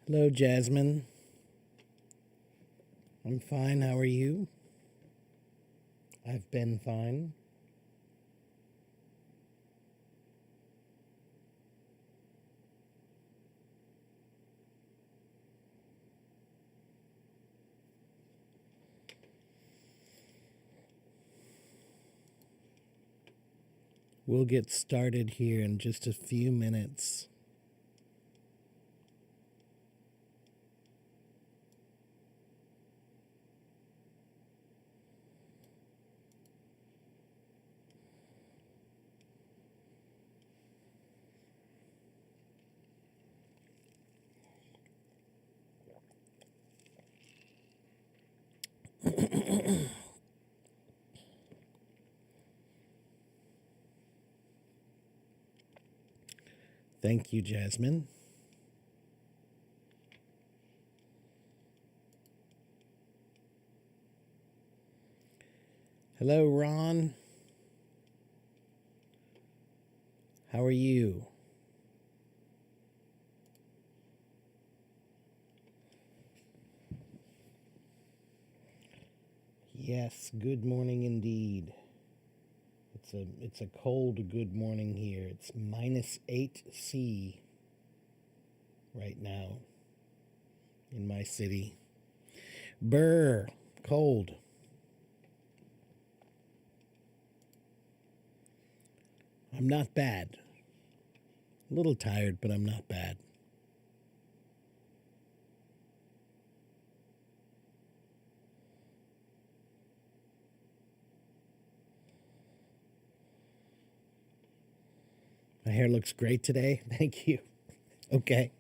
Hello, Jasmine. I'm fine. How are you? I've been fine. We'll get started here in just a few minutes. Thank you, Jasmine. Hello, Ron. How are you? Yes, good morning indeed. It's a cold good morning here. It's -8 C right now in my city. Brr, cold. I'm not bad. A little tired, but I'm not bad. My hair looks great today. Thank you. Okay.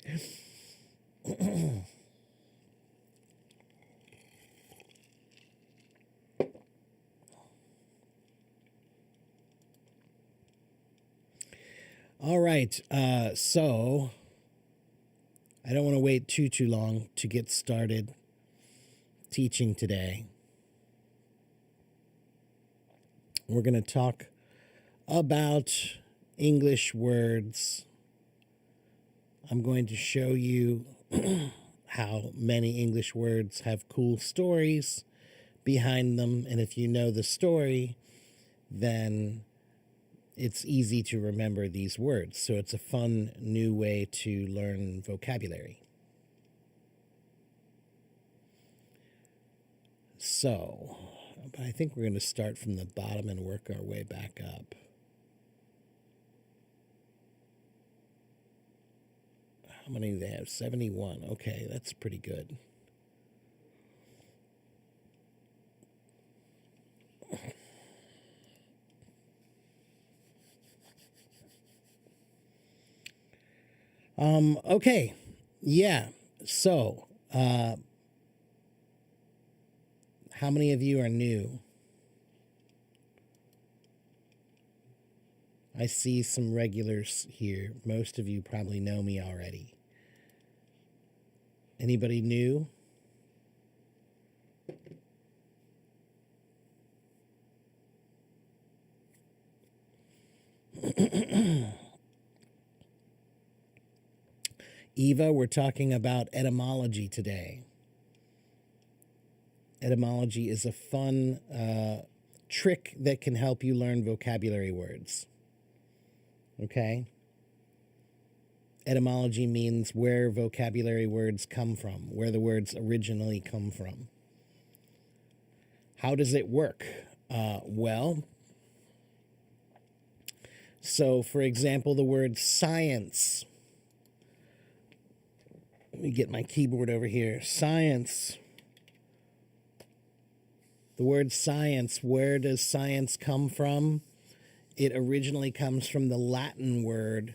All right. So I don't want to wait too long to get started teaching today. We're going to talk about English words. I'm going to show you how many English words have cool stories behind them. And if you know the story, then it's easy to remember these words. So it's a fun new way to learn vocabulary. So, I think we're going to start from the bottom and work our way back up. How many do they have? 71. Okay, that's pretty good. Okay. Yeah. So, how many of you are new? I see some regulars here. Most of you probably know me already. Anybody new? Eva, we're talking about etymology today. Etymology is a fun trick that can help you learn vocabulary words. Okay? Etymology means where vocabulary words come from, where the words originally come from. How does it work? Well, so for example, the word science. Let me get my keyboard over here. Science. The word science, where does science come from? It originally comes from the Latin word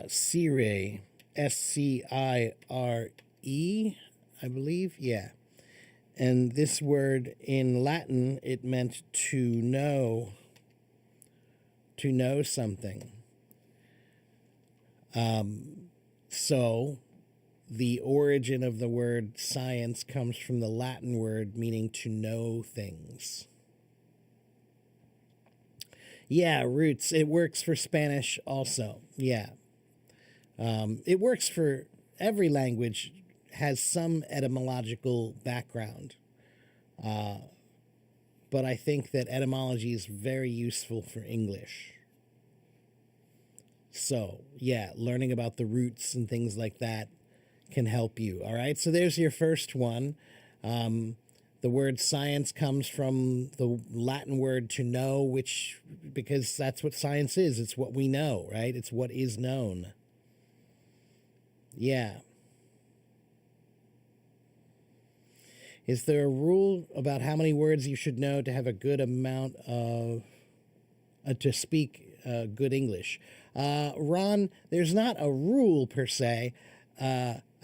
scire, S-C-I-R-E, I believe. Yeah. And this word in Latin, it meant to know something. So the origin of the word science comes from the Latin word meaning to know things. Yeah, roots. It works for Spanish also. Yeah. It works for every language has some etymological background. But I think that etymology is very useful for English. So, yeah, learning about the roots and things like that can help you. All right, so there's your first one. The word science comes from the Latin word to know, which, because that's what science is. It's what we know, right? It's what is known. Yeah. Is there a rule about how many words you should know to have a good amount of, to speak good English? Ron, there's not a rule per se.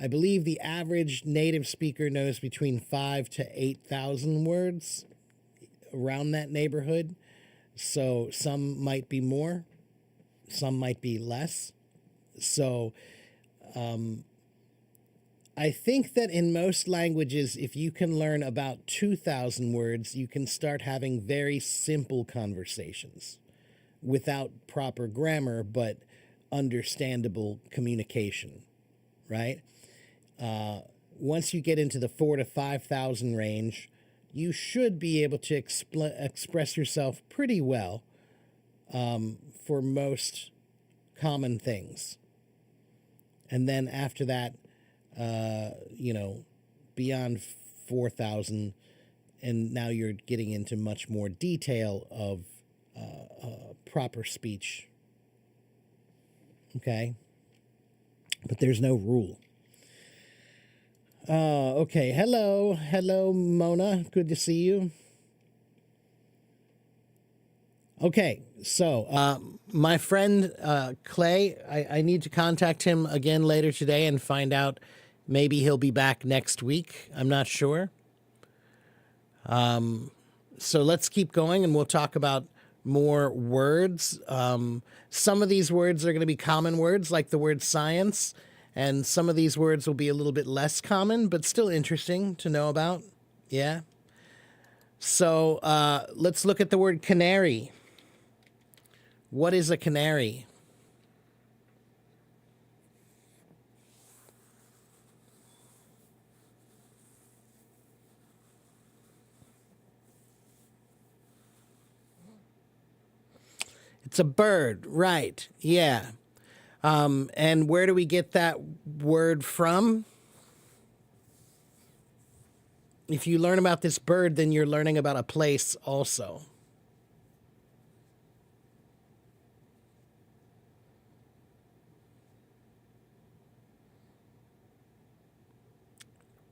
I believe the average native speaker knows between 5,000 to 8,000 words, around that neighborhood. So some might be more, some might be less. So I think that in most languages, if you can learn about 2,000 words, you can start having very simple conversations without proper grammar, but understandable communication, right? Once you get into the 4,000 to 5,000 range, you should be able to express yourself pretty well for most common things. And then after that, beyond 4,000, and now you're getting into much more detail of proper speech. Okay? But there's no rule. Okay. Hello, Mona. Good to see you. Okay, so my friend Clay, I need to contact him again later today and find out. Maybe he'll be back next week. I'm not sure. So let's keep going, and we'll talk about more words. Some of these words are going to be common words, like the word science. And some of these words will be a little bit less common, but still interesting to know about. Yeah. So let's look at the word canary. What is a canary? It's a bird, right? Yeah. And where do we get that word from? If you learn about this bird, then you're learning about a place also.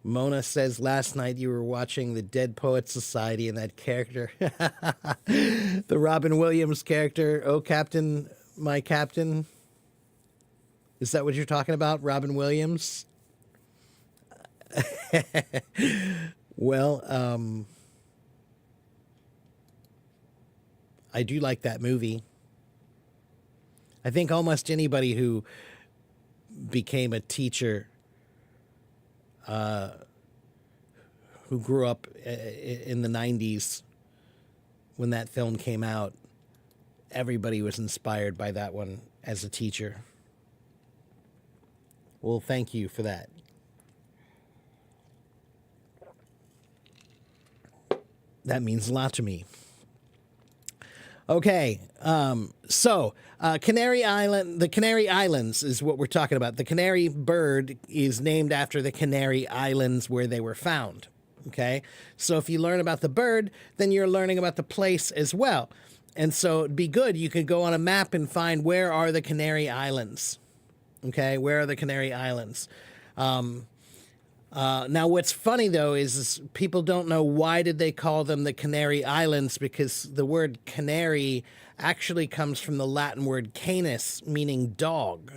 Mona says last night you were watching the Dead Poets Society and that character, the Robin Williams character, Oh Captain, My Captain. Is that what you're talking about, Robin Williams? Well, I do like that movie. I think almost anybody who became a teacher, who grew up in the 90s when that film came out, everybody was inspired by that one as a teacher. Well, thank you for that. That means a lot to me. Okay, so Canary Island, the Canary Islands is what we're talking about. The canary bird is named after the Canary Islands where they were found. Okay, so if you learn about the bird, then you're learning about the place as well. And so it'd be good. You could go on a map and find where are the Canary Islands. Okay, where are the Canary Islands? Now, what's funny, though, is people don't know why did they call them the Canary Islands, because the word canary actually comes from the Latin word canis, meaning dog.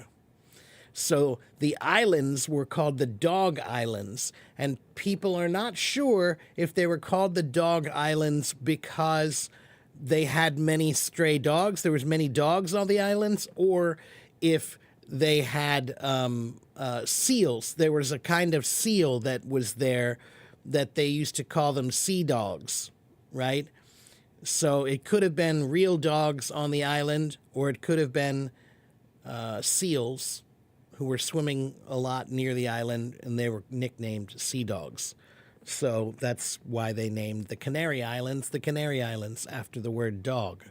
So the islands were called the Dog Islands, and people are not sure if they were called the Dog Islands because they had many stray dogs, there was many dogs on the islands, or if they had seals. There was a kind of seal that was there that they used to call them sea dogs, right? So it could have been real dogs on the island, or it could have been seals. who were swimming a lot near the island, and they were nicknamed sea dogs. So that's why they named the Canary Islands after the word dog.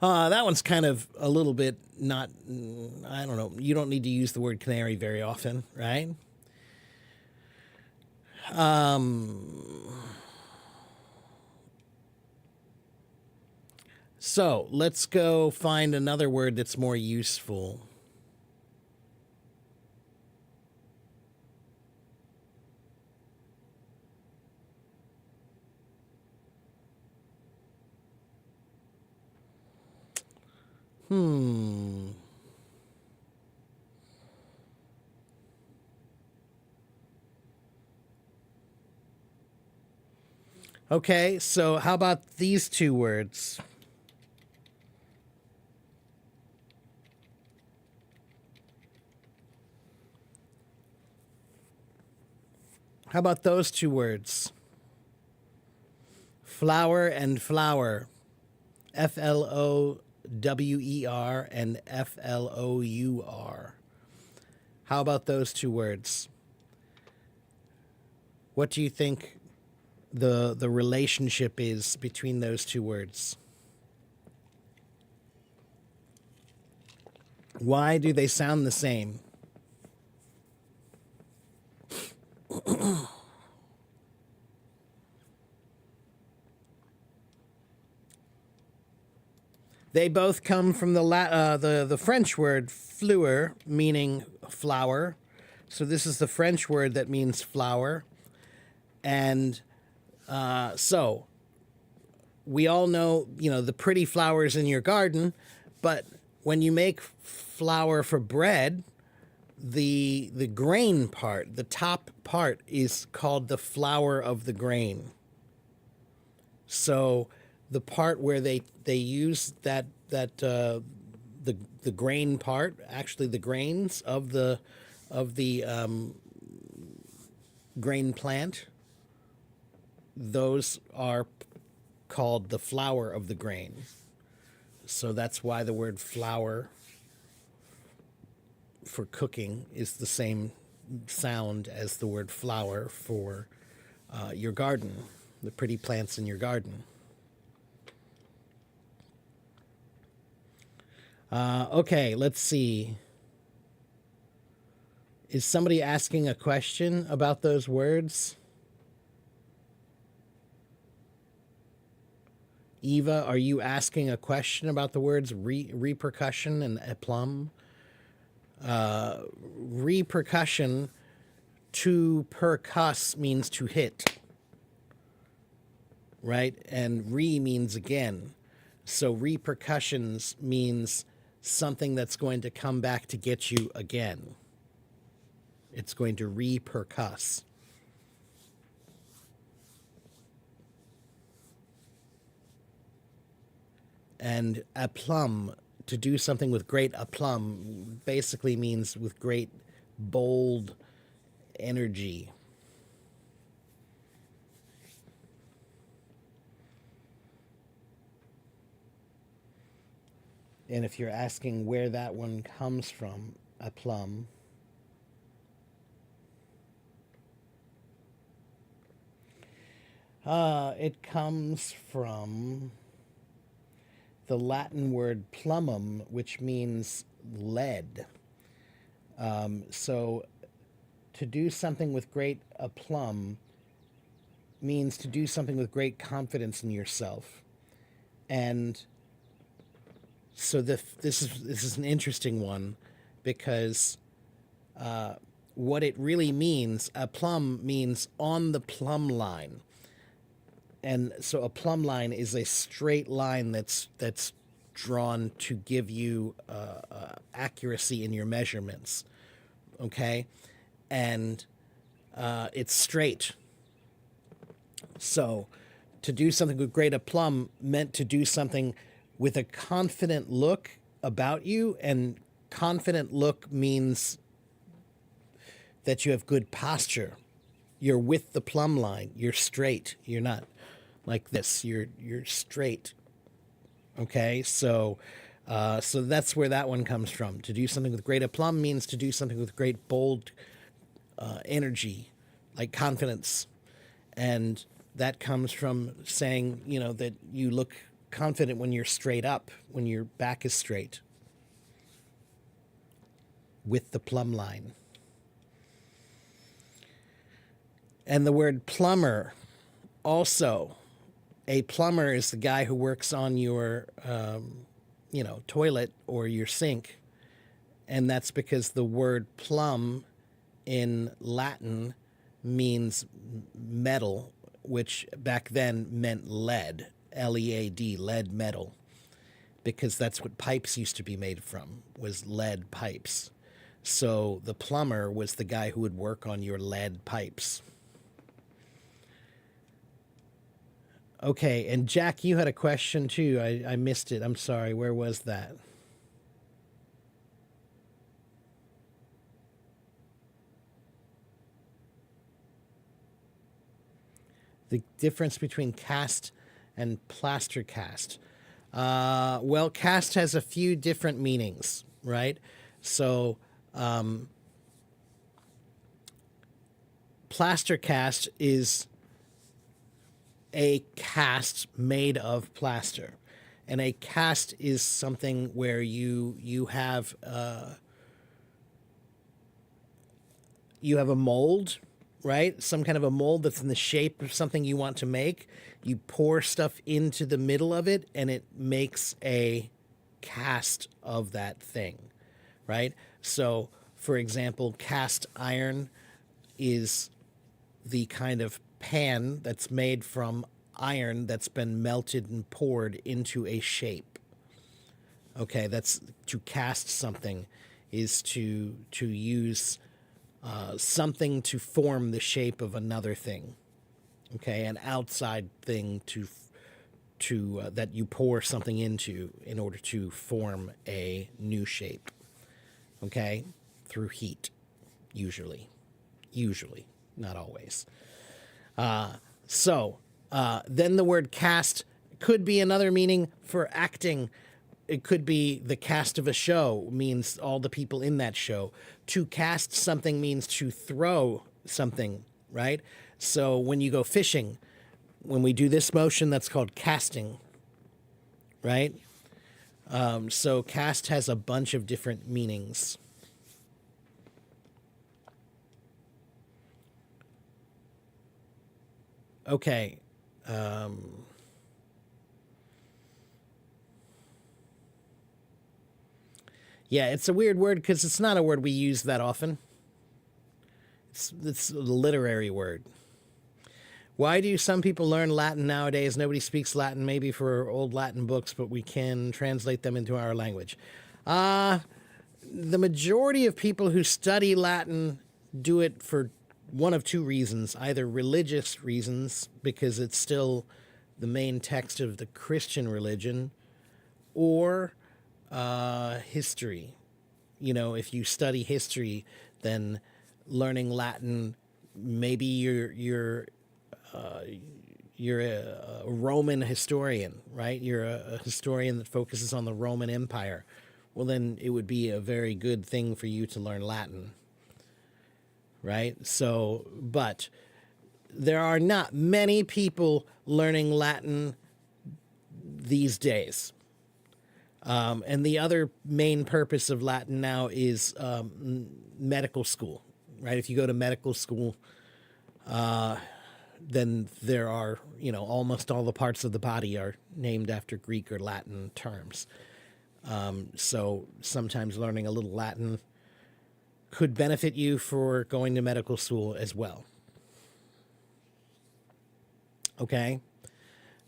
That one's kind of a little bit not, I don't know, you don't need to use the word canary very often, right? So let's go find another word that's more useful. Okay, so how about these two words? How about those two words? Flower and flower. Flower and FLOUR. How about those two words? What do you think the relationship is between those two words? Why do they sound the same? They both come from the French word fleur, meaning flower. So this is the French word that means flower. And so we all know, the pretty flowers in your garden, but when you make flour for bread, the grain part, the top part, is called the flour of the grain. So the part where they use the grain part, actually the grains of the grain plant, those are called the flour of the grain. So that's why the word flour for cooking is the same sound as the word flower for your garden, the pretty plants in your garden. Okay, let's see. Is somebody asking a question about those words? Eva, are you asking a question about the words repercussion and aplomb? Repercussion, to percuss means to hit, right? And means again. So repercussions means something that's going to come back to get you again. It's going to repercuss. And aplomb, to do something with great aplomb, basically means with great bold energy. And if you're asking where that one comes from, aplomb, it comes from the Latin word plumum, which means lead. So to do something with great aplomb means to do something with great confidence in yourself. And so this is an interesting one, because what it really means, aplomb means on the plumb line. And so a plumb line is a straight line that's drawn to give you accuracy in your measurements, okay? And it's straight. So to do something with great aplomb meant to do something with a confident look about you, and confident look means that you have good posture. You're with the plumb line. You're straight. You're not like this. You're straight. Okay, so So that's where that one comes from. To do something with great aplomb means to do something with great bold energy, like confidence. And that comes from saying, that you look confident when you're straight up, when your back is straight, with the plumb line. And the word plumber, also, a plumber is the guy who works on your, toilet or your sink. And that's because the word plumb in Latin means metal, which back then meant lead, L-E-A-D, lead metal, because that's what pipes used to be made from, was lead pipes. So the plumber was the guy who would work on your lead pipes. Okay, and Jack, you had a question too. I missed it. I'm sorry. Where was that? The difference between cast and plaster cast. Well, cast has a few different meanings, right? So, plaster cast is a cast made of plaster, and a cast is something where you have a mold, right? Some kind of a mold that's in the shape of something you want to make. You pour stuff into the middle of it, and it makes a cast of that thing, right? So, for example, cast iron is the kind of pan that's made from iron that's been melted and poured into a shape. Okay, that's to cast something, is to use something to form the shape of another thing. Okay, an outside thing to that you pour something into in order to form a new shape. Okay, through heat, usually, not always. So then the word cast could be another meaning for acting. It could be the cast of a show, means all the people in that show. To cast something means to throw something, right? So when you go fishing, when we do this motion, that's called casting, right? So cast has a bunch of different meanings. Okay. Yeah, it's a weird word because it's not a word we use that often. It's a literary word. Why do some people learn Latin nowadays? Nobody speaks Latin, maybe for old Latin books, but we can translate them into our language. The majority of people who study Latin do it for one of two reasons: either religious reasons, because it's still the main text of the Christian religion, or history. If you study history, then learning Latin, maybe you're a Roman historian, right? You're a historian that focuses on the Roman Empire. Well, then it would be a very good thing for you to learn Latin, right? So, but there are not many people learning Latin these days. And the other main purpose of Latin now is medical school, right? If you go to medical school, then there are, almost all the parts of the body are named after Greek or Latin terms. So sometimes learning a little Latin could benefit you for going to medical school as well. Okay.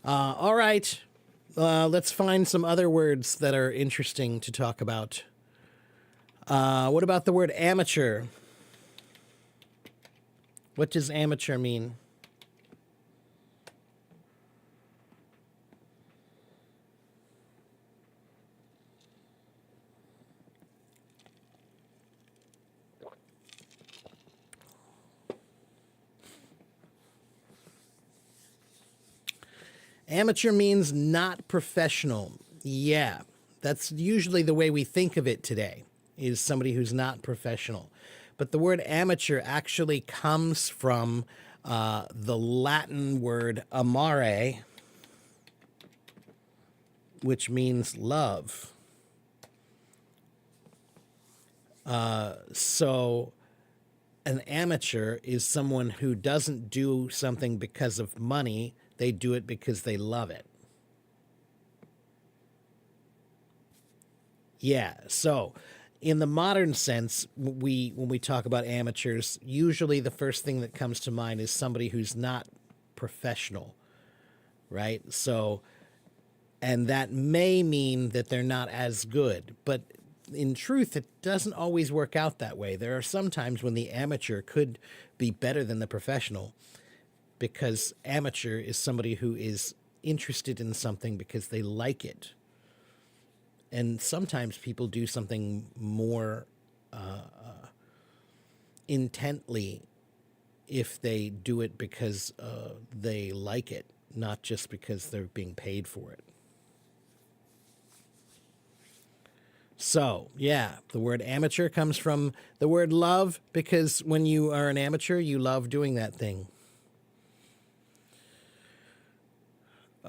All right. Let's find some other words that are interesting to talk about. What about the word amateur? What does amateur mean? Amateur means not professional. Yeah, That's usually the way we think of it today, is somebody who's not professional. But the word amateur actually comes from the Latin word amare, which means love. So an amateur is someone who doesn't do something because of money, they do it because they love it. Yeah, so in the modern sense, when we talk about amateurs, usually the first thing that comes to mind is somebody who's not professional, right? So, and that may mean that they're not as good, but in truth, it doesn't always work out that way. There are some times when the amateur could be better than the professional, because amateur is somebody who is interested in something because they like it. And sometimes people do something more intently if they do it because they like it, not just because they're being paid for it. So, yeah, the word amateur comes from the word love, because when you are an amateur, you love doing that thing.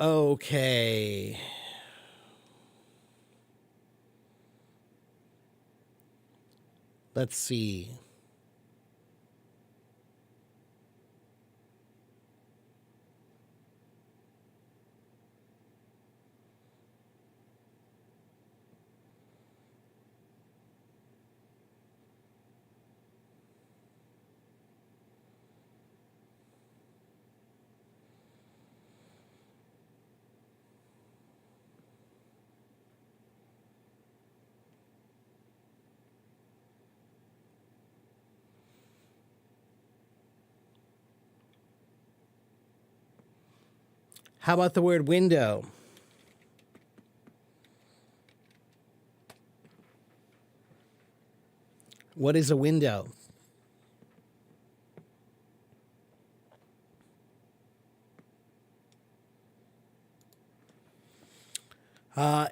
Okay. Let's see. How about the word window? What is a window?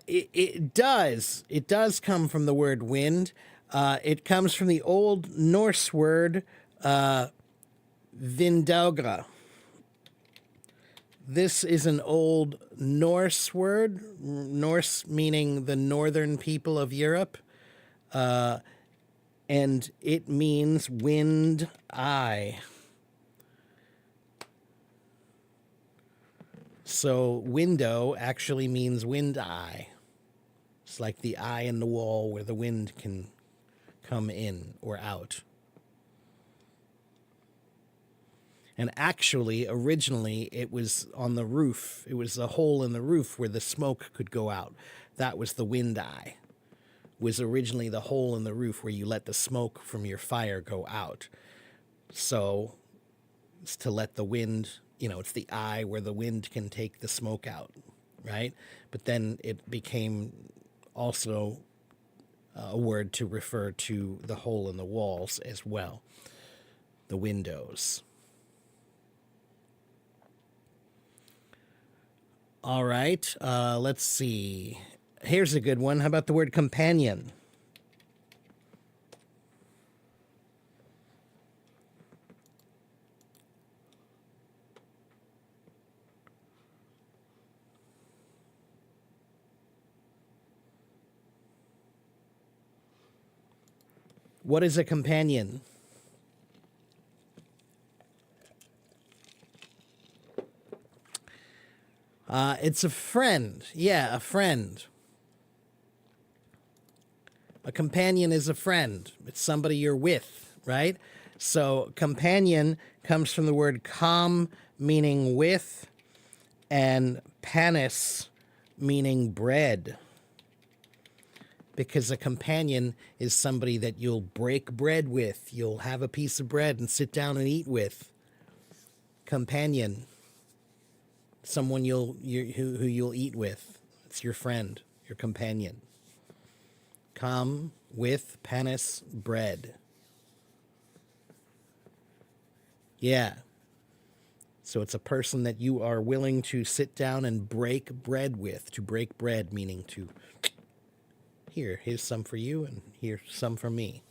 It does. It does come from the word wind. It comes from the Old Norse word vindauga. This is an Old Norse word, Norse meaning the northern people of Europe, and it means wind eye. So window actually means wind eye. It's like the eye in the wall where the wind can come in or out. And actually, originally, it was on the roof. It was a hole in the roof where the smoke could go out. That was the wind eye. Was originally the hole in the roof where you let the smoke from your fire go out. So it's to let the wind, it's the eye where the wind can take the smoke out, right? But then it became also a word to refer to the hole in the walls as well, the windows. All right, let's see. Here's a good one. How about the word companion? What is a companion? It's a friend. Yeah, a friend. A companion is a friend. It's somebody you're with, right? So companion comes from the word com, meaning with, and panis, meaning bread. Because a companion is somebody that you'll break bread with. You'll have a piece of bread and sit down and eat with. Companion. Someone who you'll eat with. It's your friend, your companion. Com, with, panis, bread. Yeah. So it's a person that you are willing to sit down and break bread with. To break bread, meaning to here's some for you, and here's some for me.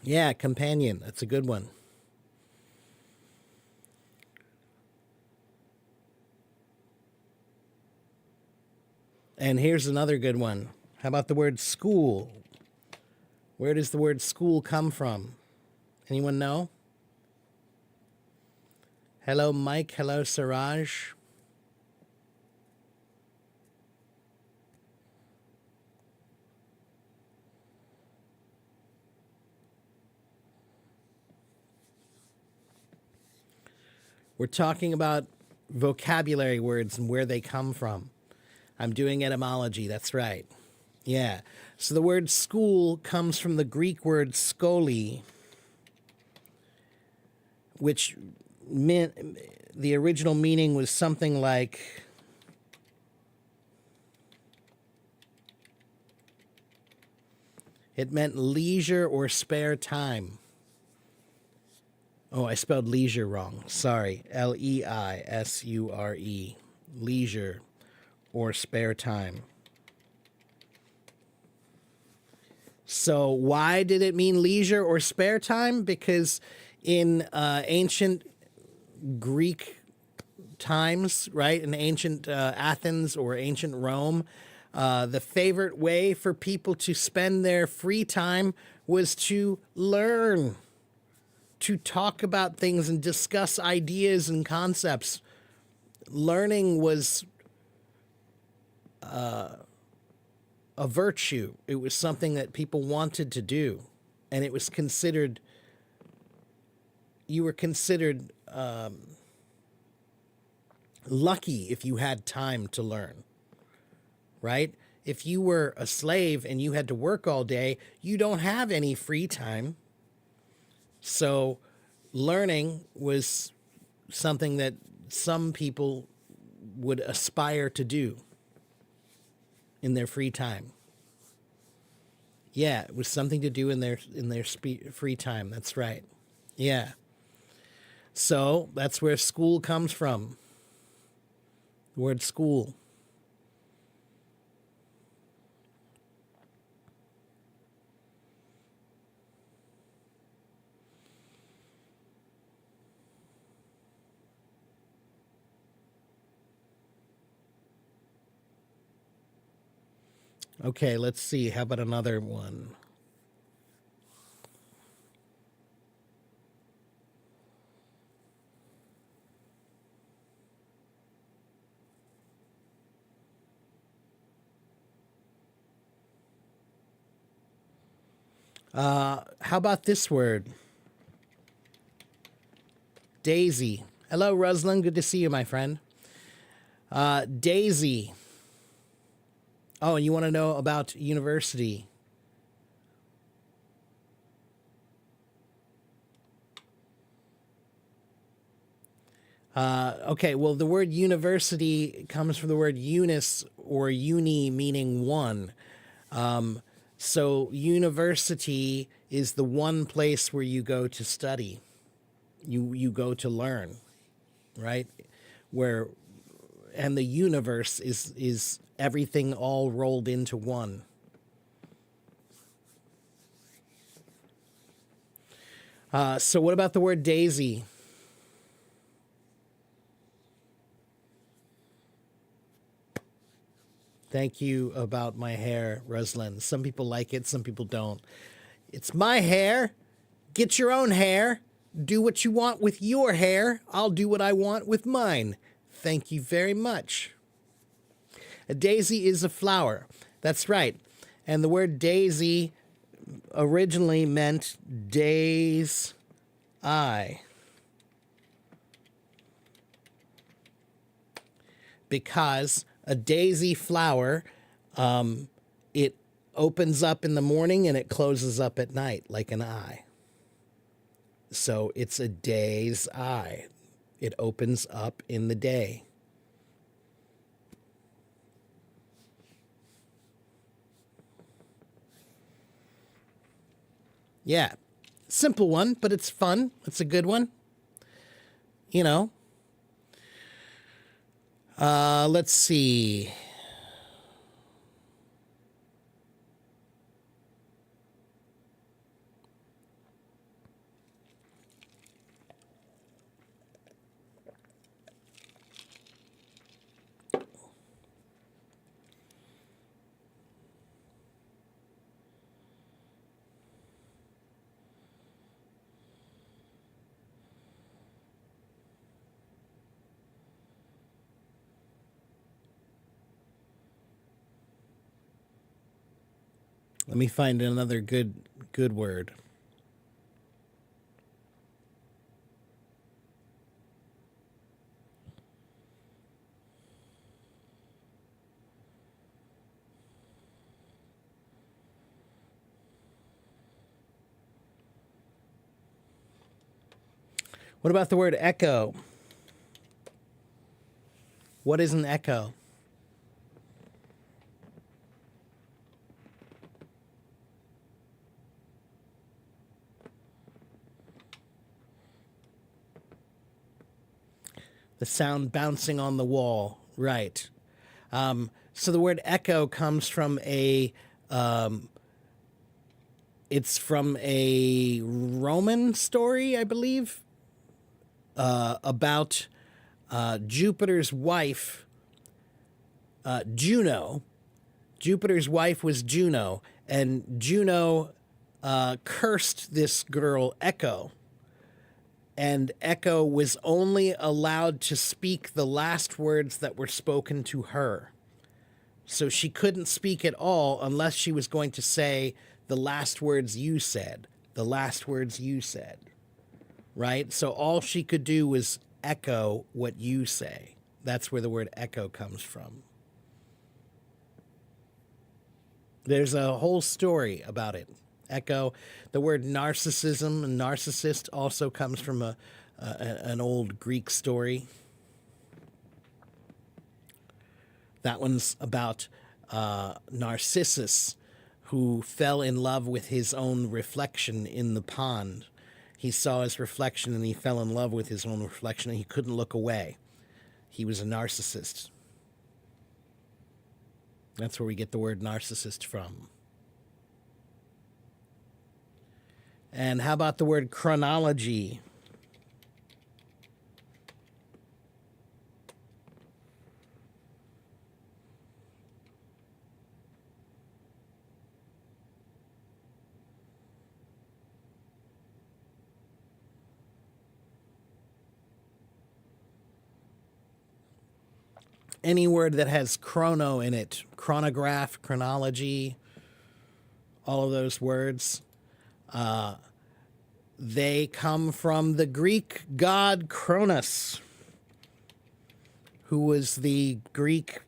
Yeah, companion. That's a good one. And here's another good one. How about the word school? Where does the word school come from? Anyone know? Hello, Mike. Hello, Siraj. We're talking about vocabulary words and where they come from. I'm doing etymology, that's right. Yeah. So the word school comes from the Greek word skoli, which meant the original meaning was something like it meant leisure or spare time. Oh, I spelled leisure wrong. Sorry. Leisure. Leisure or spare time. So why did it mean leisure or spare time? Because in ancient Greek times, right, in ancient Athens or ancient Rome, the favorite way for people to spend their free time was to learn, to talk about things and discuss ideas and concepts. Learning was a virtue. It was something that people wanted to do, and it was considered. You were considered lucky if you had time to learn, right? If you were a slave and you had to work all day, you don't have any free time. So learning was something that some people would aspire to do in their free time. Yeah, it was something to do in their free time. That's right. Yeah. So that's where school comes from. The word school. Okay, let's see. How about another one? How about this word? Daisy. Hello, Ruslan. Good to see you, my friend. Daisy. Oh, and you want to know about university? Okay, well, the word university comes from the word unis or uni, meaning one. So university is the one place where you go to study. You go to learn, right? Where and the universe is everything all rolled into one. So what about the word daisy? Thank you about my hair, Ruslan. Some people like it, some people don't. It's my hair. Get your own hair. Do what you want with your hair. I'll do what I want with mine. Thank you very much. A daisy is a flower. That's right. And the word daisy originally meant day's eye. Because a daisy flower, it opens up in the morning and it closes up at night like an eye. So it's a day's eye. It opens up in the day. Yeah. Simple one, but it's fun. It's a good one. You know. Let's see. Let me find another good word. What about the word echo? What is an echo? The sound bouncing on the wall, right. So the word echo comes from it's from a Roman story, I believe, about Jupiter's wife, Juno. Jupiter's wife was Juno, and Juno cursed this girl, Echo. And Echo was only allowed to speak the last words that were spoken to her. So she couldn't speak at all unless she was going to say the last words you said, the last words you said, right? So all she could do was echo what you say. That's where the word echo comes from. There's a whole story about it. Echo. The word narcissism and narcissist also comes from an old Greek story. That one's about Narcissus, who fell in love with his own reflection in the pond. He saw his reflection and he fell in love with his own reflection and he couldn't look away. He was a narcissist. That's where we get the word narcissist from. And how about the word chronology? Any word that has chrono in it, chronograph, chronology, all of those words, they come from the Greek god Cronus, who was the Greek,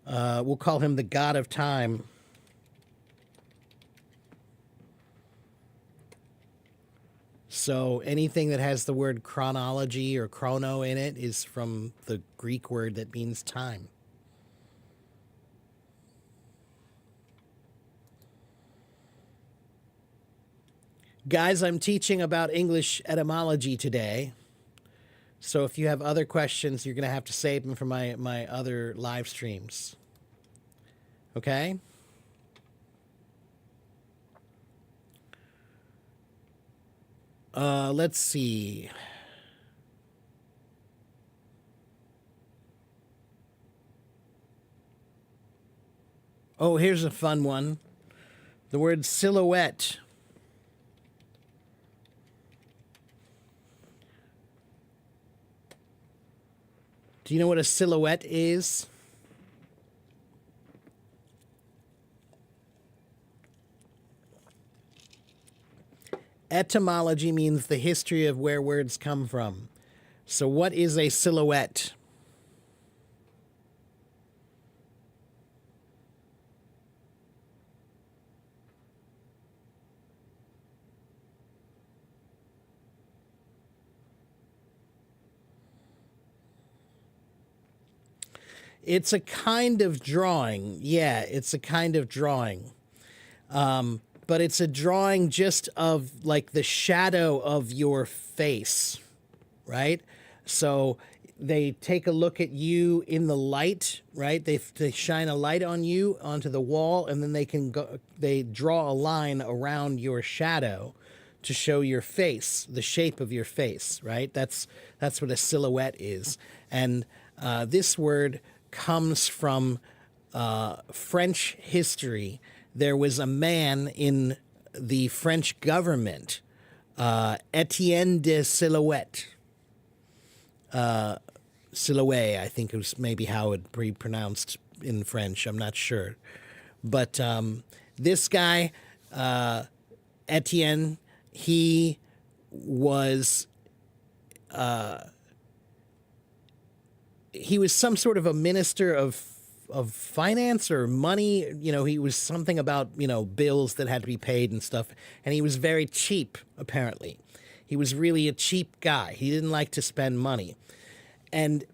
we'll call him the god of time. So anything that has the word chronology or chrono in it is from the Greek word that means time. Guys, I'm teaching about English etymology today. So if you have other questions, you're going to have to save them for my other live streams. Okay? Let's see. Oh, here's a fun one. The word silhouette. Do you know what a silhouette is? Etymology means the history of where words come from. So what is a silhouette? It's a kind of drawing. Yeah, it's a kind of drawing. But it's a drawing just of like the shadow of your face, right? So they take a look at you in the light, right? They shine a light on you onto the wall, and then they draw a line around your shadow to show your face, the shape of your face, right? That's what a silhouette is. And this word comes from French history. There was a man in the French government, Etienne de Silhouette. Silhouette, I think it was maybe how it would be pronounced in French. I'm not sure. But This guy, Etienne, he was some sort of a minister of finance or money. You know, he was something about, you know, bills that had to be paid and stuff. And he was very cheap, apparently. He was really a cheap guy. He didn't like to spend money. And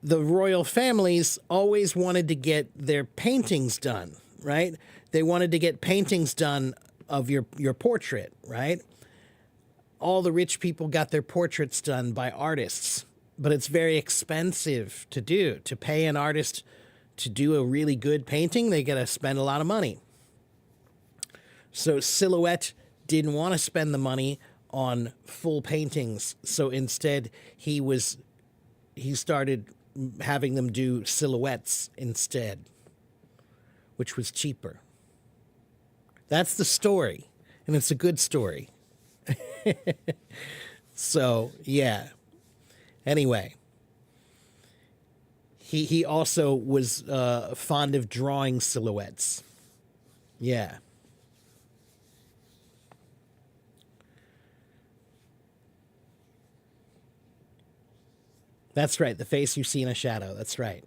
the royal families always wanted to get their paintings done, right? They wanted to get paintings done of your portrait, right? All the rich people got their portraits done by artists, but it's very expensive to do. To pay an artist to do a really good painting, they got to spend a lot of money. So Silhouette didn't want to spend the money on full paintings, so instead he started having them do silhouettes instead, which was cheaper. That's the story, and it's a good story. So, yeah. Anyway, he also was fond of drawing silhouettes. Yeah. That's right. The face you see in a shadow. That's right.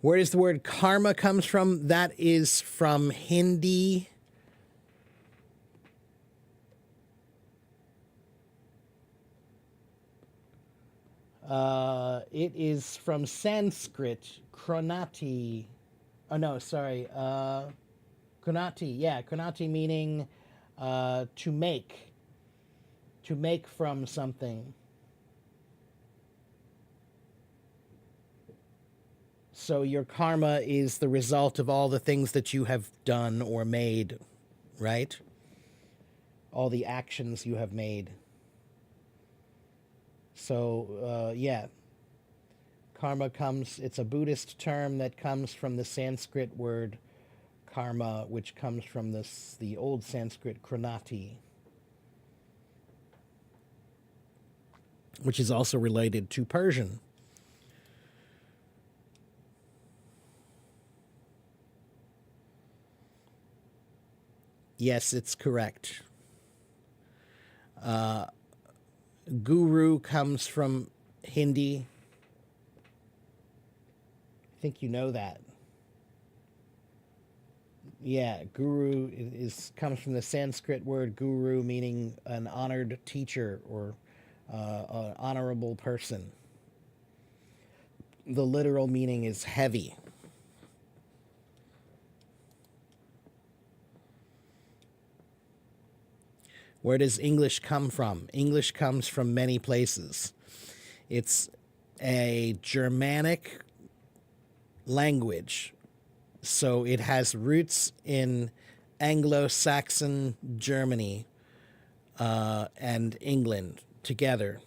Where does the word karma comes from? That is from Hindi. It is from Sanskrit, kronati. Oh, no, sorry. Kronati, yeah. Kronati meaning to make. To make from something. So your karma is the result of all the things that you have done or made, right? All the actions you have made. So, yeah. Karma comes, it's a Buddhist term that comes from the Sanskrit word karma, which comes from the old Sanskrit kronati, which is also related to Persian. Yes, it's correct. Guru comes from Hindi. I think you know that. Yeah, guru comes from the Sanskrit word guru, meaning an honored teacher or an honorable person. The literal meaning is heavy. Where does English come from? English comes from many places. It's a Germanic language, so it has roots in Anglo-Saxon Germany and England together,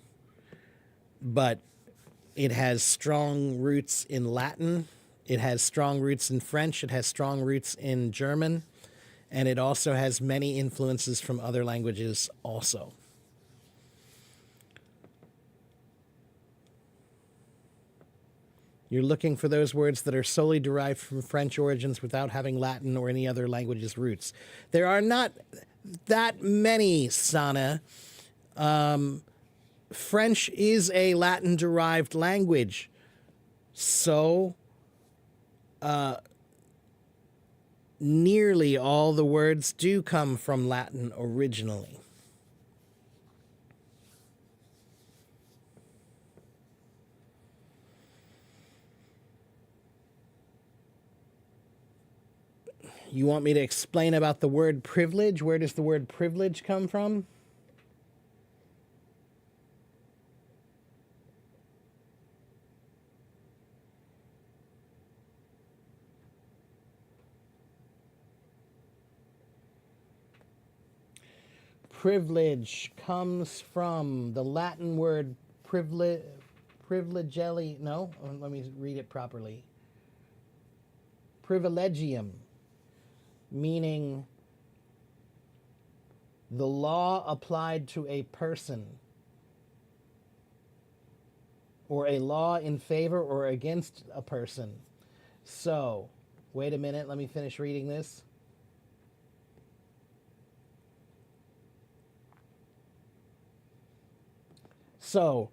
but it has strong roots in Latin, it has strong roots in French, it has strong roots in German, and it also has many influences from other languages also. You're looking for those words that are solely derived from French origins without having Latin or any other language's roots. There are not that many, Sana. French is a Latin-derived language, so nearly all the words do come from Latin originally. You want me to explain about the word privilege? Where does the word privilege come from? Privilege comes from the Latin word privilegium. No, let me read it properly. Privilegium, meaning the law applied to a person, or a law in favor or against a person. So, Wait a minute, let me finish reading this. So,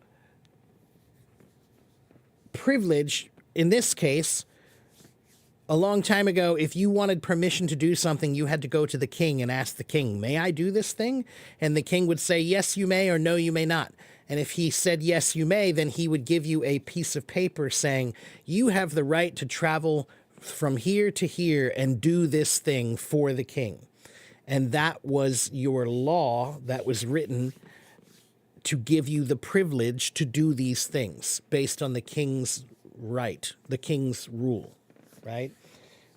privilege, in this case, a long time ago, if you wanted permission to do something, you had to go to the king and ask the king, may I do this thing? And the king would say, yes, you may, or no, you may not. And if he said, yes, you may, then he would give you a piece of paper saying, you have the right to travel from here to here and do this thing for the king. And that was your law that was written to give you the privilege to do these things based on the king's right, the king's rule. Right?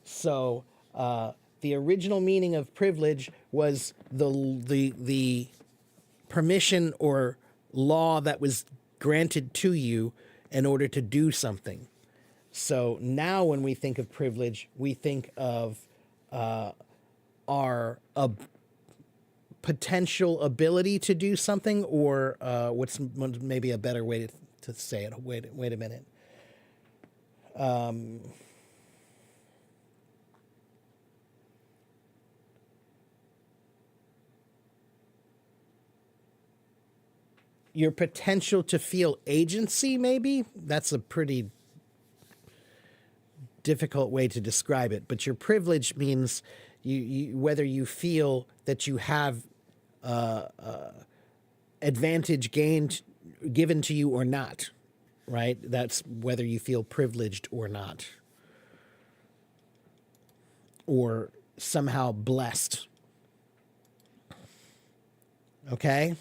So the original meaning of privilege was the permission or law that was granted to you in order to do something. So now when we think of privilege, we think of our potential ability to do something, or what's maybe a better way to say it. Wait a minute. Your potential to feel agency, maybe? That's a pretty difficult way to describe it. But your privilege means whether you feel that you have advantage given to you or not, right? That's whether you feel privileged or not, or somehow blessed. Okay?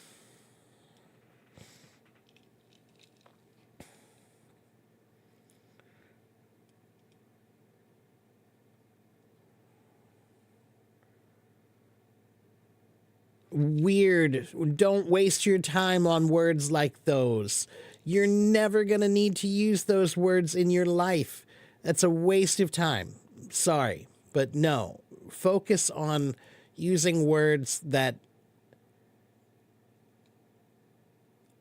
Weird. Don't waste your time on words like those. You're never going to need to use those words in your life. That's a waste of time. Sorry, but no. Focus on using words that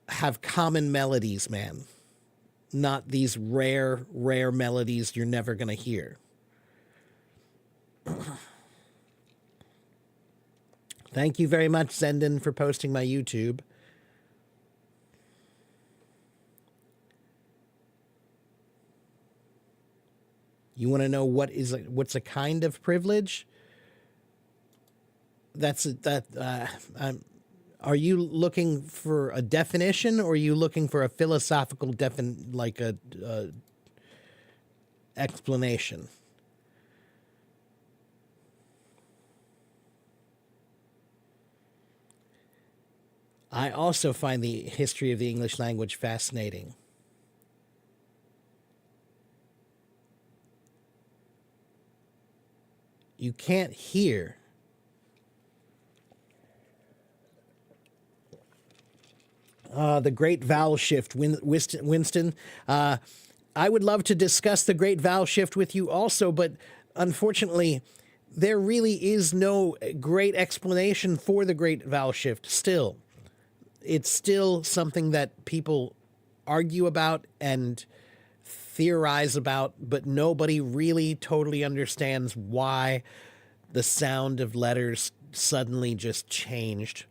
have common melodies, man. Not these rare melodies you're never going to hear. Thank you very much, Zendon, for posting my YouTube. You want to know what's a kind of privilege? Are you looking for a definition, or are you looking for a philosophical explanation? I also find the history of the English language fascinating. You can't hear. The great vowel shift, Winston. I would love to discuss the great vowel shift with you also, but unfortunately, there really is no great explanation for the great vowel shift still. It's still something that people argue about and theorize about, but nobody really totally understands why the sound of letters suddenly just changed.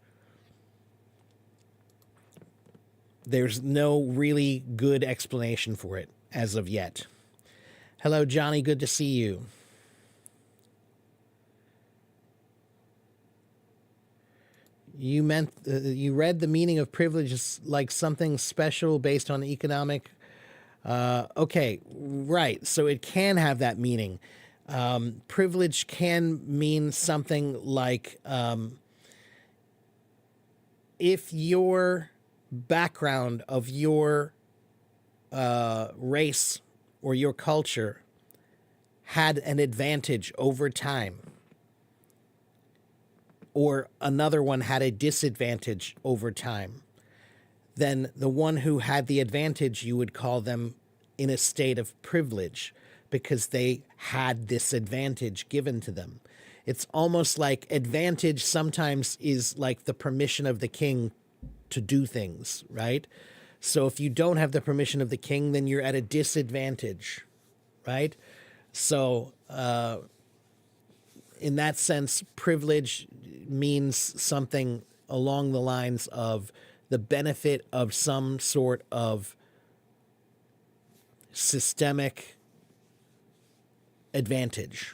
There's no really good explanation for it as of yet. Hello, Johnny. Good to see you. You meant you read the meaning of privilege as like something special based on economic. Okay, right. So it can have that meaning. Privilege can mean something like if your background of your race or your culture had an advantage over time, or another one had a disadvantage over time, then the one who had the advantage, you would call them in a state of privilege because they had this advantage given to them. It's almost like advantage sometimes is like the permission of the king to do things, right? So if you don't have the permission of the king, then you're at a disadvantage, right? So, in that sense, privilege means something along the lines of the benefit of some sort of systemic advantage.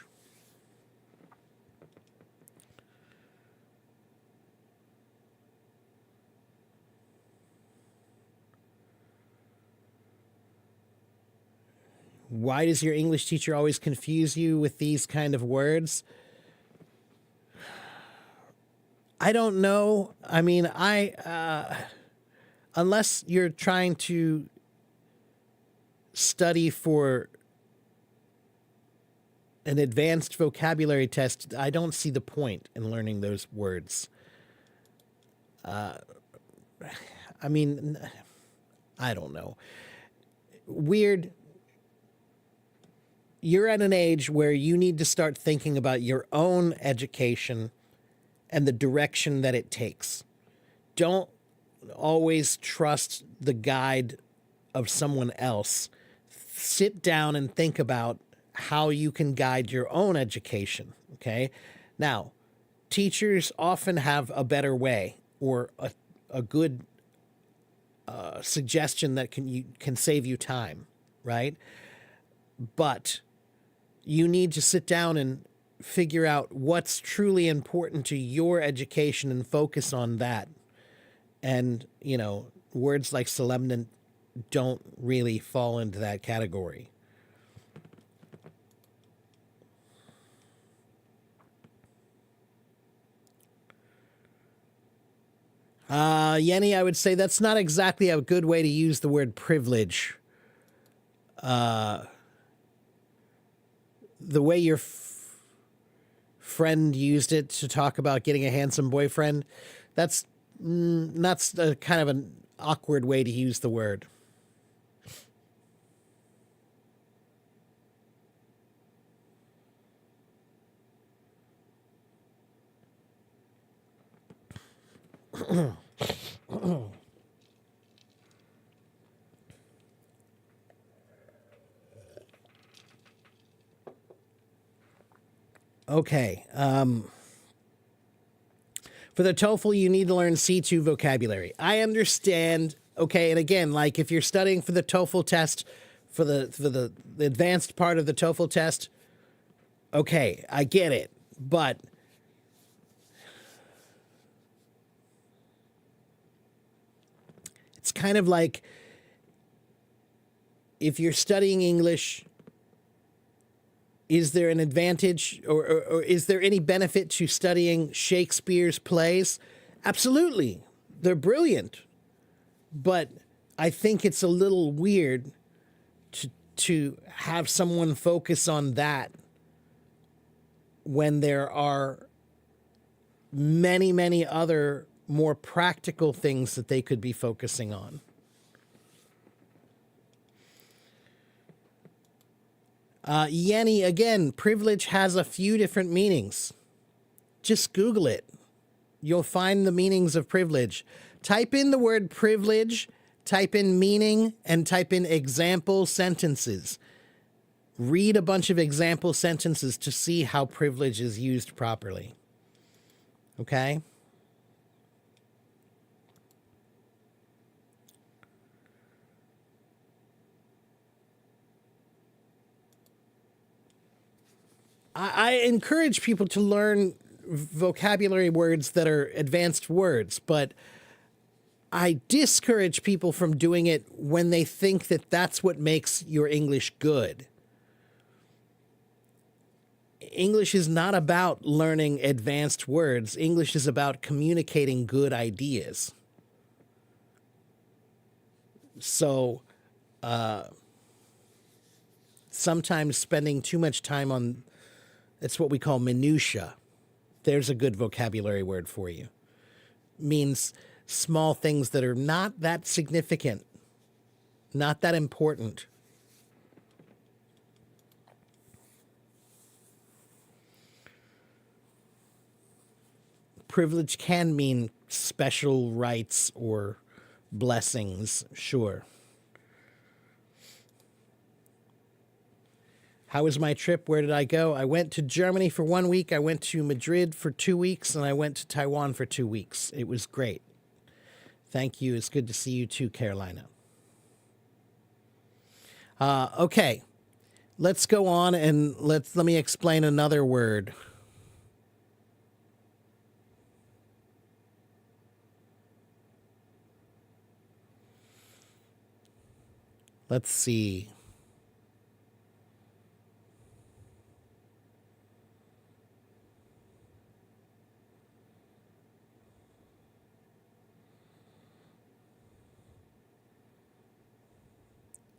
Why does your English teacher always confuse you with these kind of words? I don't know. I mean, unless you're trying to study for an advanced vocabulary test, I don't see the point in learning those words. I mean, I don't know. Weird. You're at an age where you need to start thinking about your own education and the direction that it takes. Don't always trust the guide of someone else. Sit down and think about how you can guide your own education, okay? Now, teachers often have a better way or a good suggestion that can save you time, right? But you need to sit down and figure out what's truly important to your education and focus on that. And, words like solemnant don't really fall into that category. Yenny, I would say that's not exactly a good way to use the word privilege. The way your friend used it to talk about getting a handsome boyfriend, that's a kind of an awkward way to use the word. Okay. For the TOEFL, you need to learn C2 vocabulary. I understand. Okay, and again, like if you're studying for the TOEFL test, for the advanced part of the TOEFL test, okay, I get it. But it's kind of like if you're studying English, is there an advantage or is there any benefit to studying Shakespeare's plays? Absolutely. They're brilliant. But I think it's a little weird to have someone focus on that when there are many, many other more practical things that they could be focusing on. Yenny, again, privilege has a few different meanings. Just Google it. You'll find the meanings of privilege. Type in the word privilege, type in meaning, and type in example sentences. Read a bunch of example sentences to see how privilege is used properly. Okay? I encourage people to learn vocabulary words that are advanced words, but I discourage people from doing it when they think that that's what makes your English good. English is not about learning advanced words. English is about communicating good ideas. So, sometimes spending too much time on, it's what we call minutia. There's a good vocabulary word for you. Means small things that are not that significant, not that important. Privilege can mean special rights or blessings, sure. How was my trip? Where did I go? I went to Germany for 1 week. I went to Madrid for 2 weeks, and I went to Taiwan for 2 weeks. It was great. Thank you. It's good to see you too, Carolina. Okay, let's go on and let me explain another word. Let's see.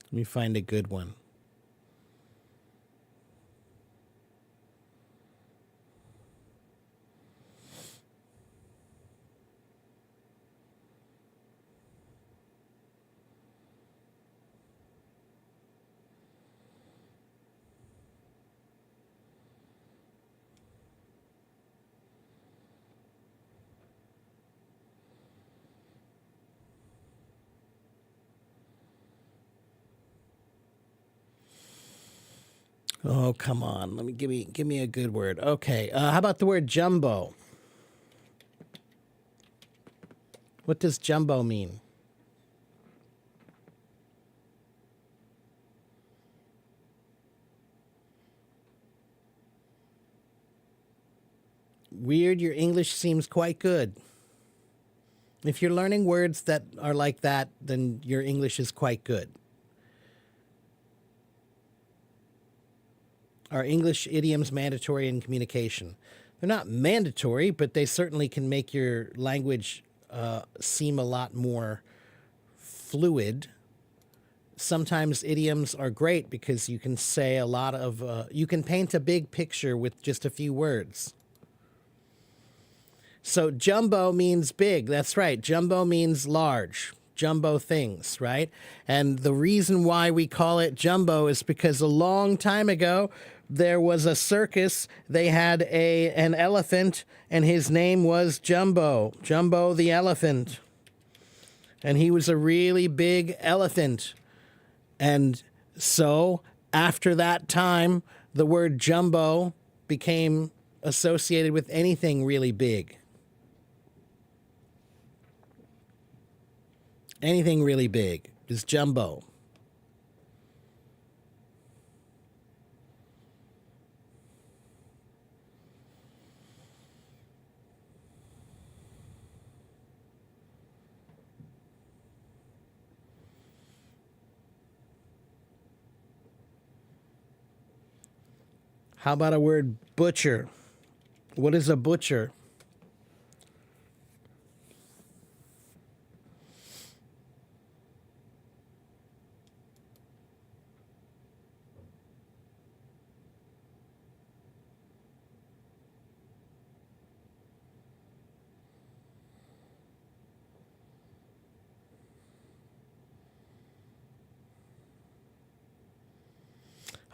Let me find a good one. Oh, come on. Let me give me a good word. Okay. How about the word jumbo? What does jumbo mean? Weird, your English seems quite good. If you're learning words that are like that, then your English is quite good. Are English idioms mandatory in communication? They're not mandatory, but they certainly can make your language seem a lot more fluid. Sometimes idioms are great because you can say a lot of, you can paint a big picture with just a few words. So jumbo means big. That's right. Jumbo means large. Jumbo things, right? And the reason why we call it jumbo is because a long time ago there was a circus. They had an elephant, and his name was Jumbo. Jumbo the elephant. And he was a really big elephant. And so after that time, the word jumbo became associated with anything really big. Anything really big is jumbo. How about a word butcher? What is a butcher?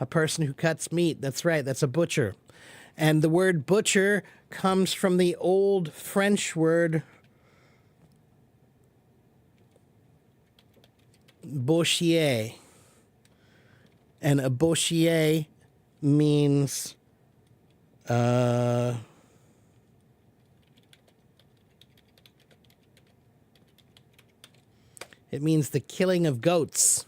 A person who cuts meat. That's right. That's a butcher. And the word butcher comes from the old French word boucher. And a boucher means it means the killing of goats.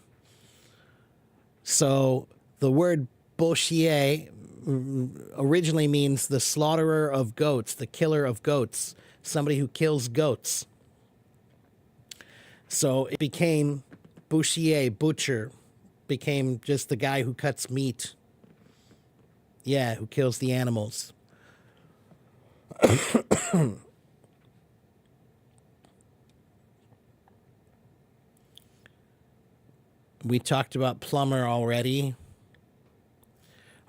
So the word boucher originally means the slaughterer of goats, the killer of goats, somebody who kills goats. So it became boucher, butcher, became just the guy who cuts meat. Yeah, who kills the animals. We talked about plumber already.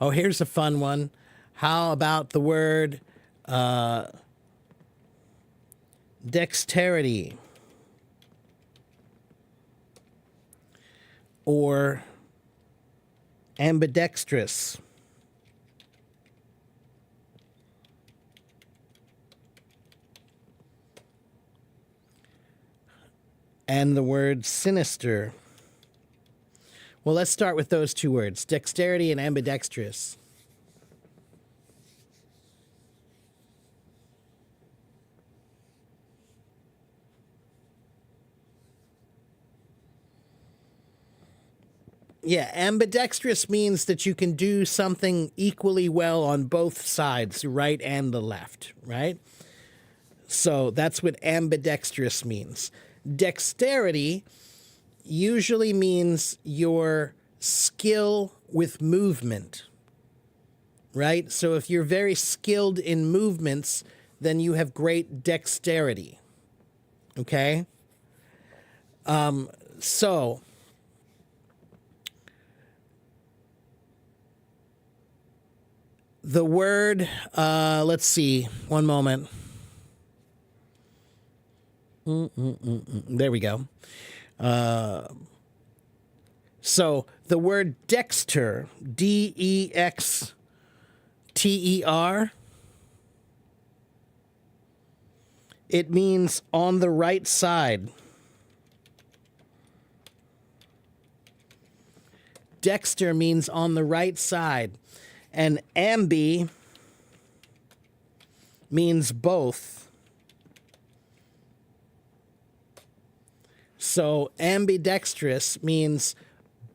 Oh, here's a fun one. How about the word dexterity? Or ambidextrous? And the word sinister. Well, let's start with those two words, dexterity and ambidextrous. Yeah, ambidextrous means that you can do something equally well on both sides, the right and the left, right? So that's what ambidextrous means. Dexterity usually means your skill with movement, right? So if you're very skilled in movements, then you have great dexterity, okay? So the word, let's see, one moment. There we go. So the word dexter, Dexter, it means on the right side. Dexter means on the right side. And ambi means both. So ambidextrous means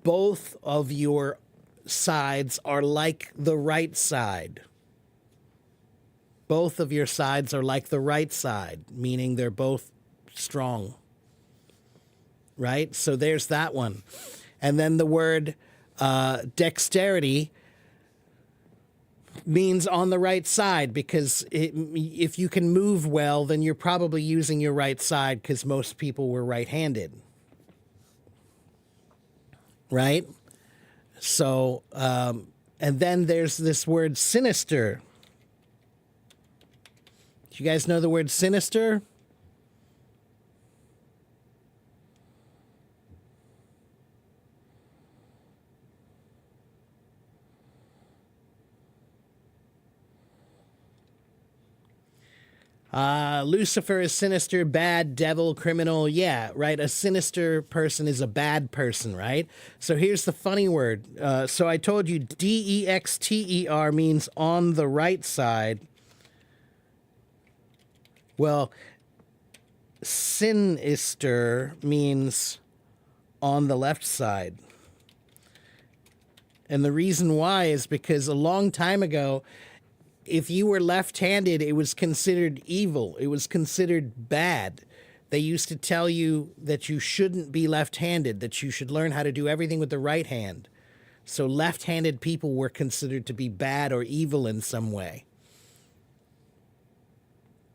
both of your sides are like the right side. Both of your sides are like the right side, meaning they're both strong. Right? So there's that one. And then the word dexterity means on the right side, because if you can move well, then you're probably using your right side, because most people were right-handed. Right? So, and then there's this word sinister. Do you guys know the word sinister? Lucifer is sinister, bad, devil, criminal. Yeah, right. A sinister person is a bad person, right? So here's the funny word. So I told you Dexter means on the right side. Well, sinister means on the left side. And the reason why is because a long time ago, if you were left-handed, it was considered evil. It was considered bad. They used to tell you that you shouldn't be left-handed, that you should learn how to do everything with the right hand. So left-handed people were considered to be bad or evil in some way.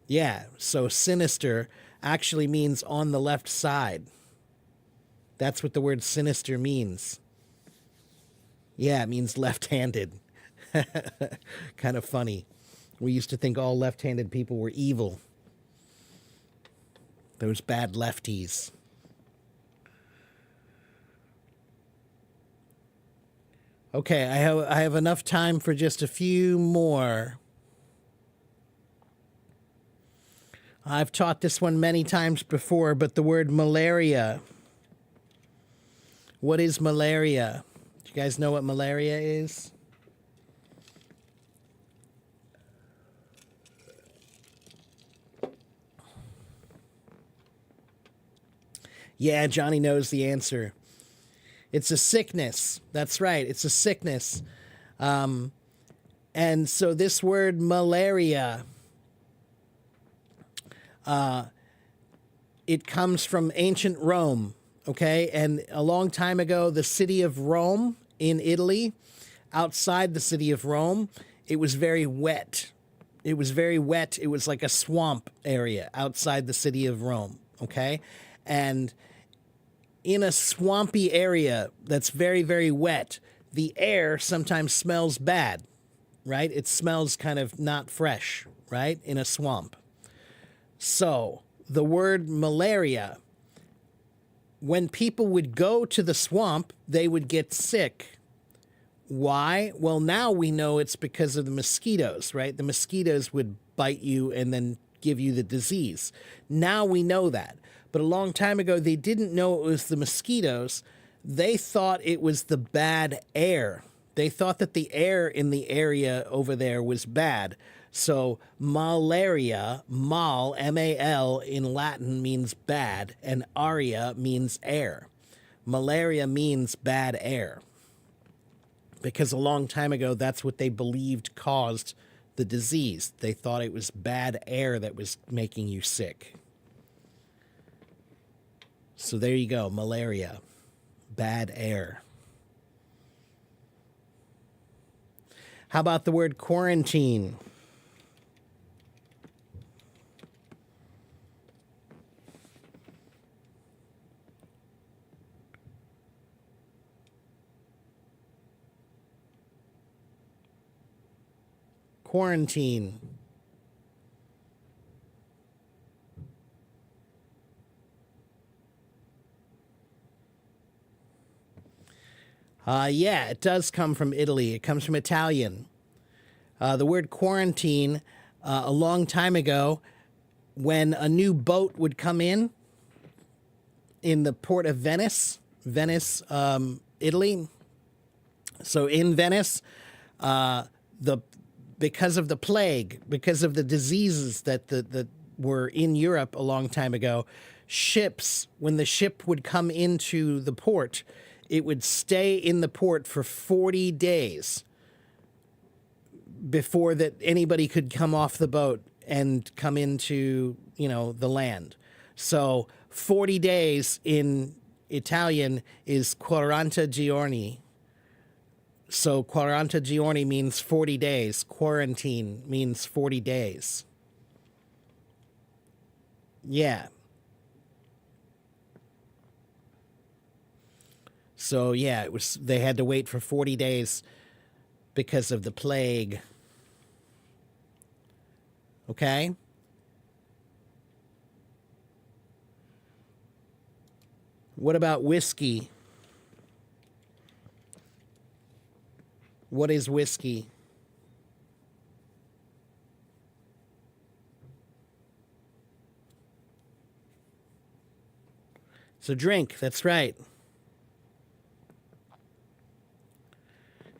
Yeah, so sinister actually means on the left side. That's what the word sinister means. Yeah, it means left-handed. Kind of funny. We used to think all left-handed people were evil. Those bad lefties. Okay, I have enough time for just a few more. I've taught this one many times before, but the word malaria. What is malaria? Do you guys know what malaria is? Yeah, Johnny knows the answer. It's a sickness. That's right. It's a sickness. And so this word malaria, it comes from ancient Rome, okay? And a long time ago, the city of Rome in Italy, outside the city of Rome, it was very wet. It was very wet. It was like a swamp area outside the city of Rome, okay? And in a swampy area that's very, very wet, the air sometimes smells bad, right? It smells kind of not fresh, right? In a swamp. So the word malaria, when people would go to the swamp, they would get sick. Why? Well, now we know it's because of the mosquitoes, right? The mosquitoes would bite you and then give you the disease. Now we know that. But a long time ago, they didn't know it was the mosquitoes. they thought it was the bad air. They thought that the air in the area over there was bad. So malaria, mal, M-A-L, in Latin means bad, and aria means air. Malaria means bad air. Because a long time ago, that's what they believed caused the disease. They thought it was bad air that was making you sick. So there you go, malaria, bad air. How about the word quarantine? Quarantine. Yeah, it does come from Italy. It comes from Italian. The word quarantine, a long time ago, when a new boat would come in the port of Venice, Italy. So in Venice, the because of the plague, because of the diseases that were in Europe a long time ago, ships, when the ship would come into the port, it would stay in the port for 40 days before that anybody could come off the boat and come into, the land. So 40 days in Italian is 40 giorni. So 40 giorni means 40 days. Quarantine means 40 days. Yeah. So yeah, they had to wait for 40 days because of the plague. Okay? What about whiskey? What is whiskey? It's a drink, that's right.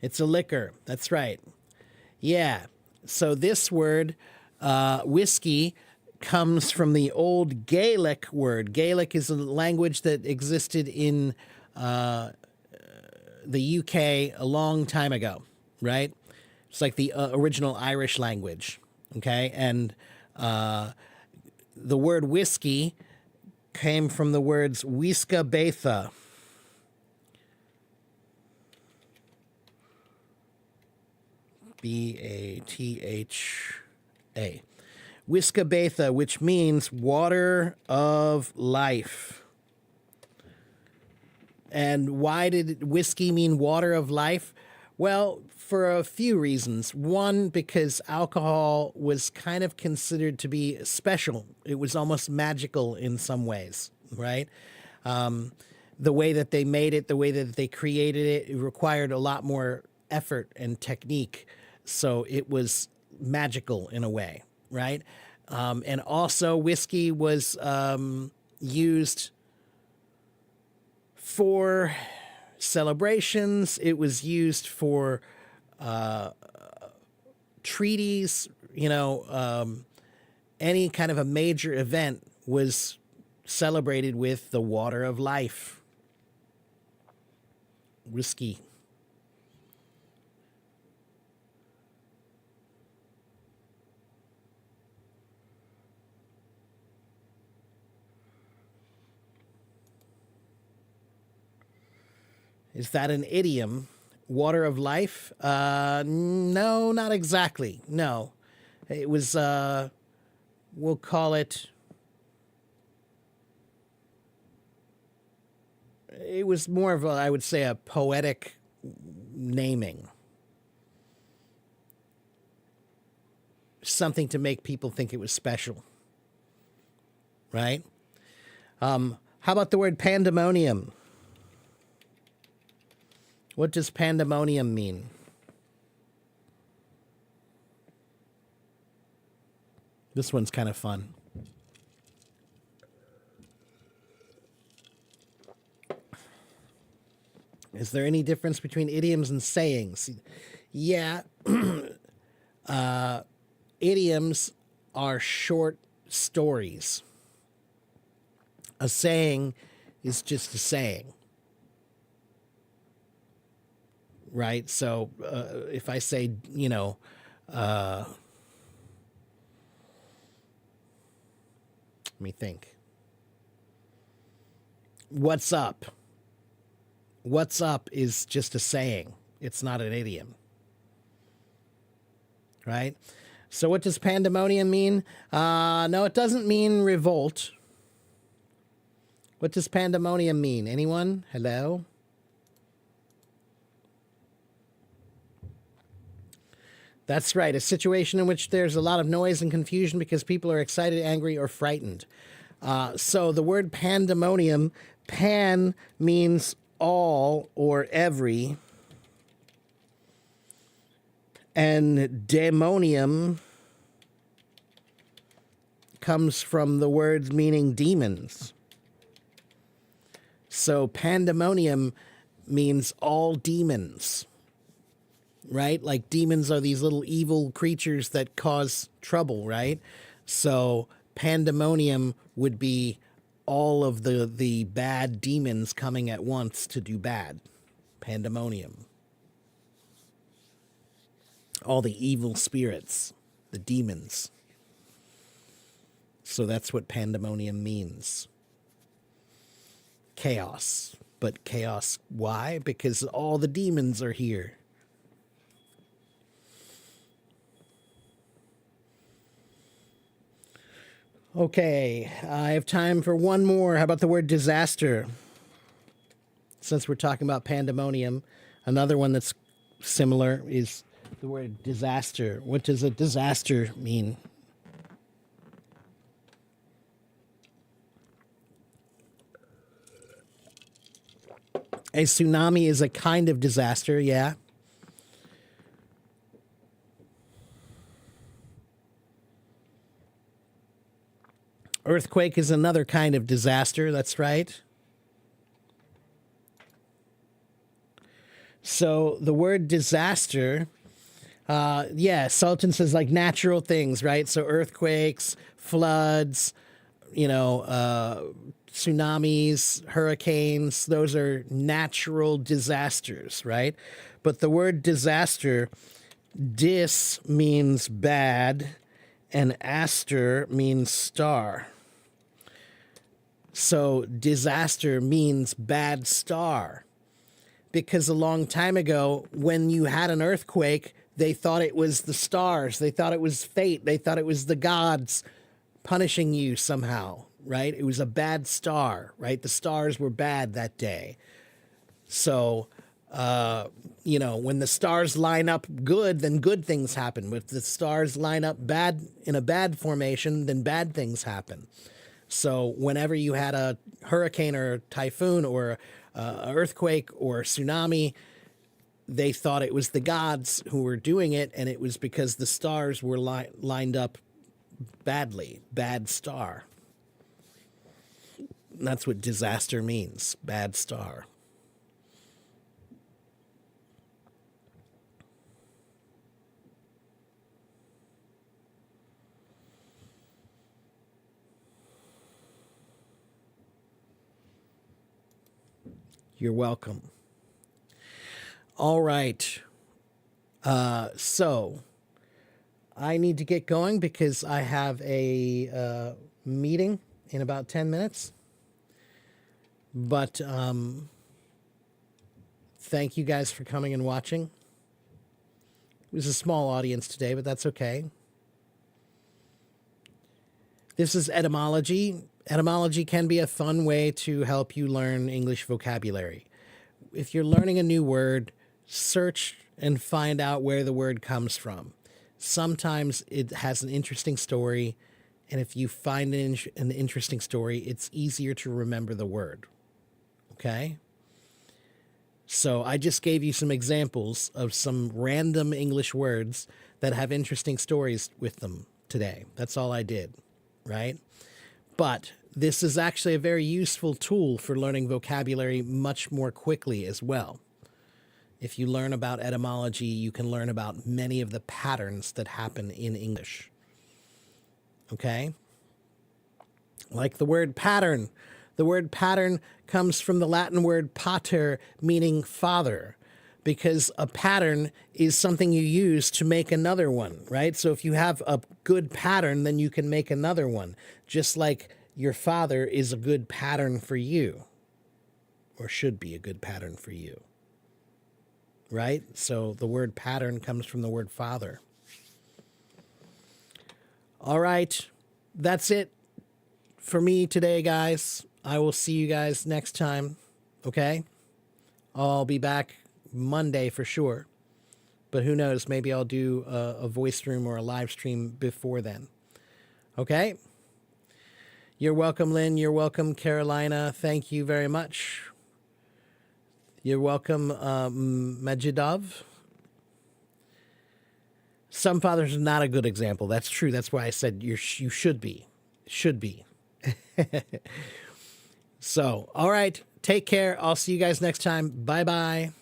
It's a liquor, that's right. Yeah. So this word, whiskey, comes from the old Gaelic word. Gaelic is a language that existed in the UK a long time ago, right? It's like the original Irish language, okay? And the word whiskey came from the words Wiska Betha. B-A-T-H-A. Wiska Betha, which means water of life. And why did whiskey mean water of life? Well, for a few reasons. One, because alcohol was kind of considered to be special. It was almost magical in some ways, right? The way that they made it, the way that they created it, it required a lot more effort and technique. So it was magical in a way, right? And also, whiskey was used for celebrations. It was used for treaties. Any kind of a major event was celebrated with the water of life. Whiskey. Is that an idiom? Water of life? No, not exactly. No. It was, we'll call it, it was more of I would say, a poetic naming. Something to make people think it was special. Right? How about the word pandemonium? What does pandemonium mean? This one's kind of fun. Is there any difference between idioms and sayings? Yeah, idioms are short stories. A saying is just a saying, right? So if I say, let me think. What's up? What's up is just a saying. It's not an idiom, right? So what does pandemonium mean? No, it doesn't mean revolt. What does pandemonium mean? Anyone? Hello? That's right. A situation in which there's a lot of noise and confusion because people are excited, angry, or frightened. So the word pandemonium, pan means all or every, and demonium comes from the words meaning demons. So pandemonium means all demons, right? Like demons are these little evil creatures that cause trouble, right? So pandemonium would be all of the bad demons coming at once to do bad. Pandemonium. All the evil spirits, the demons. So that's what pandemonium means. Chaos. But chaos, why? Because all the demons are here. Okay, I have time for one more. How about the word disaster? Since we're talking about pandemonium, another one that's similar is the word disaster. What does a disaster mean? A tsunami is a kind of disaster, yeah. Earthquake is another kind of disaster, that's right. So the word disaster, Sultan says like natural things, right? So earthquakes, floods, tsunamis, hurricanes, those are natural disasters, right? But the word disaster, dis means bad, and aster means star. So disaster means bad star. Because a long time ago, when you had an earthquake, they thought it was the stars. They thought it was fate. They thought it was the gods punishing you somehow, right? It was a bad star, right? The stars were bad that day. So, when the stars line up good, then good things happen. If the stars line up bad in a bad formation, then bad things happen. So whenever you had a hurricane or a typhoon or an earthquake or a tsunami, they thought it was the gods who were doing it, and it was because the stars were lined up badly. Bad star. That's what disaster means. Bad star. You're welcome. All right. So I need to get going because I have a meeting in about 10 minutes. But thank you guys for coming and watching. It was a small audience today, but that's okay. This is etymology. Etymology can be a fun way to help you learn English vocabulary. If you're learning a new word, search and find out where the word comes from. Sometimes it has an interesting story, and if you find an interesting story, it's easier to remember the word. Okay? So I just gave you some examples of some random English words that have interesting stories with them today. That's all I did, right? But this is actually a very useful tool for learning vocabulary much more quickly as well. If you learn about etymology, you can learn about many of the patterns that happen in English. Okay? Like the word pattern. The word pattern comes from the Latin word pater, meaning father, because a pattern is something you use to make another one, right? So if you have a good pattern, then you can make another one, just like your father is a good pattern for you, or should be a good pattern for you, right? So the word pattern comes from the word father. All right, that's it for me today, guys. I will see you guys next time, okay? I'll be back Monday for sure, but who knows? Maybe I'll do a voice stream or a live stream before then, okay? You're welcome, Lynn. You're welcome, Carolina. Thank you very much. You're welcome, Majidov. Some fathers are not a good example. That's true. That's why I said you should be. Should be. So, all right. Take care. I'll see you guys next time. Bye-bye.